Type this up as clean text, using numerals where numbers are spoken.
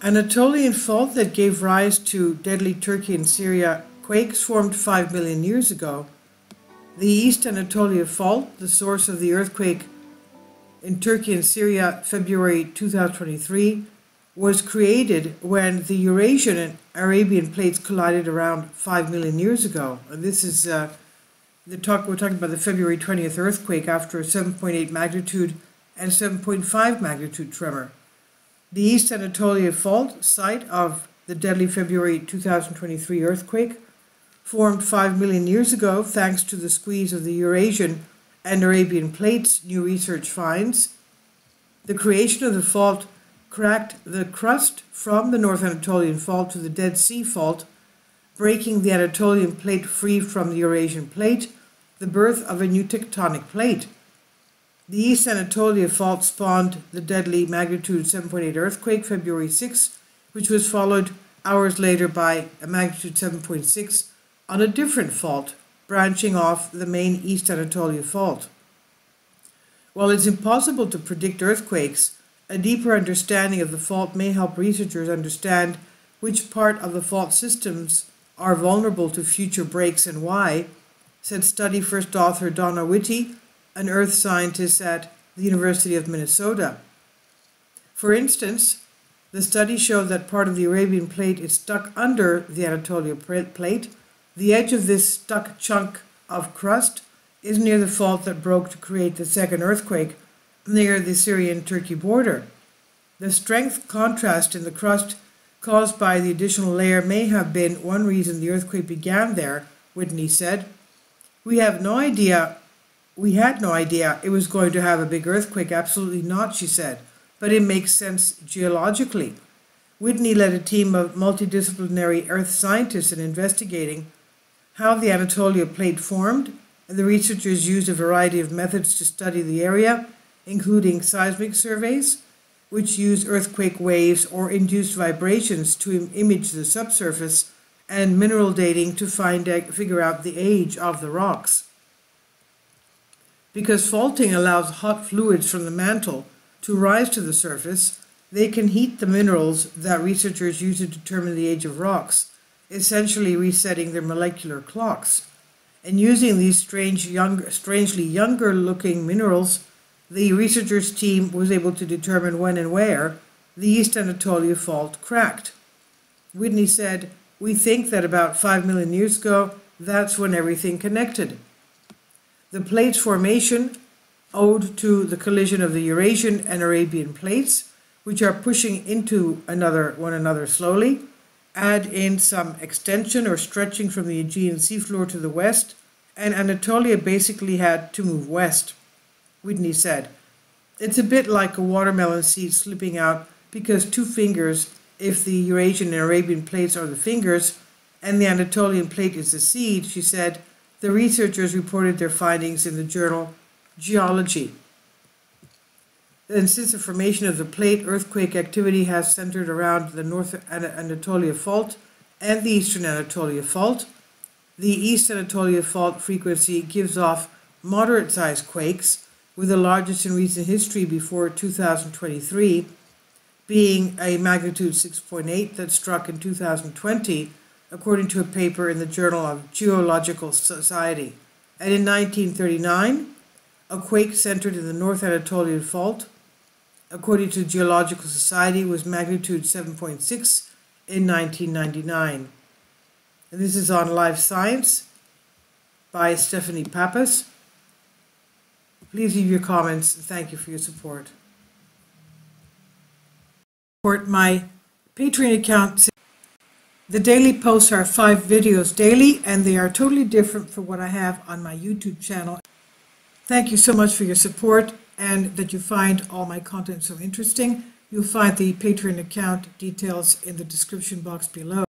Anatolian Fault that gave rise to deadly Turkey and Syria quakes formed 5 million years ago. The East Anatolia Fault, the source of the earthquake in Turkey and Syria February 2023, was created when the Eurasian and Arabian plates collided around 5 million years ago. And this is we're talking about the February 20th earthquake after a 7.8 magnitude and 7.5 magnitude tremor. The East Anatolia Fault, site of the deadly February 2023 earthquake, formed 5 million years ago thanks to the squeeze of the Eurasian and Arabian plates, new research finds. The creation of the fault cracked the crust from the North Anatolian Fault to the Dead Sea Fault, breaking the Anatolian plate free from the Eurasian plate, the birth of a new tectonic plate. The East Anatolia Fault spawned the deadly magnitude 7.8 earthquake February 6, which was followed hours later by a magnitude 7.6 on a different fault, branching off the main East Anatolia Fault. While it's impossible to predict earthquakes, a deeper understanding of the fault may help researchers understand which part of the fault systems are vulnerable to future breaks and why, said study first author Donna Whitty, an earth scientist at the University of Minnesota. For instance, the study showed that part of the Arabian plate is stuck under the Anatolia plate. The edge of this stuck chunk of crust is near the fault that broke to create the second earthquake near the Syrian-Turkey border. The strength contrast in the crust caused by the additional layer may have been one reason the earthquake began there, Whitney said. We had no idea it was going to have a big earthquake, absolutely not, she said, but it makes sense geologically. Whitney led a team of multidisciplinary earth scientists in investigating how the Anatolia plate formed, and the researchers used a variety of methods to study the area, including seismic surveys, which use earthquake waves or induced vibrations to image the subsurface, and mineral dating to figure out the age of the rocks. Because faulting allows hot fluids from the mantle to rise to the surface, they can heat the minerals that researchers use to determine the age of rocks, essentially resetting their molecular clocks. And using these strangely younger-looking minerals, the researchers' team was able to determine when and where the East Anatolia Fault cracked. Whitney said, "We think that about 5 million years ago, that's when everything connected." The plate's formation owed to the collision of the Eurasian and Arabian plates, which are pushing into one another slowly. Add in some extension or stretching from the Aegean seafloor to the west, and Anatolia basically had to move west. Whitney said, "It's a bit like a watermelon seed slipping out because two fingers, if the Eurasian and Arabian plates are the fingers and the Anatolian plate is the seed," she said. The researchers reported their findings in the journal Geology. And since the formation of the plate, earthquake activity has centered around the North Anatolia Fault and the Eastern Anatolia Fault. The East Anatolia Fault frequency gives off moderate-sized quakes, with the largest in recent history before 2023 being a magnitude 6.8 that struck in 2020, according to a paper in the Journal of Geological Society. And in 1939, a quake centered in the North Anatolian Fault, according to Geological Society, was magnitude 7.6 in 1999. And this is on Live Science by Stephanie Pappas. Please leave your comments. Thank you for your support. Support my Patreon account. The daily posts are 5 videos daily, and they are totally different from what I have on my YouTube channel. Thank you so much for your support and that you find all my content so interesting. You'll find the Patreon account details in the description box below.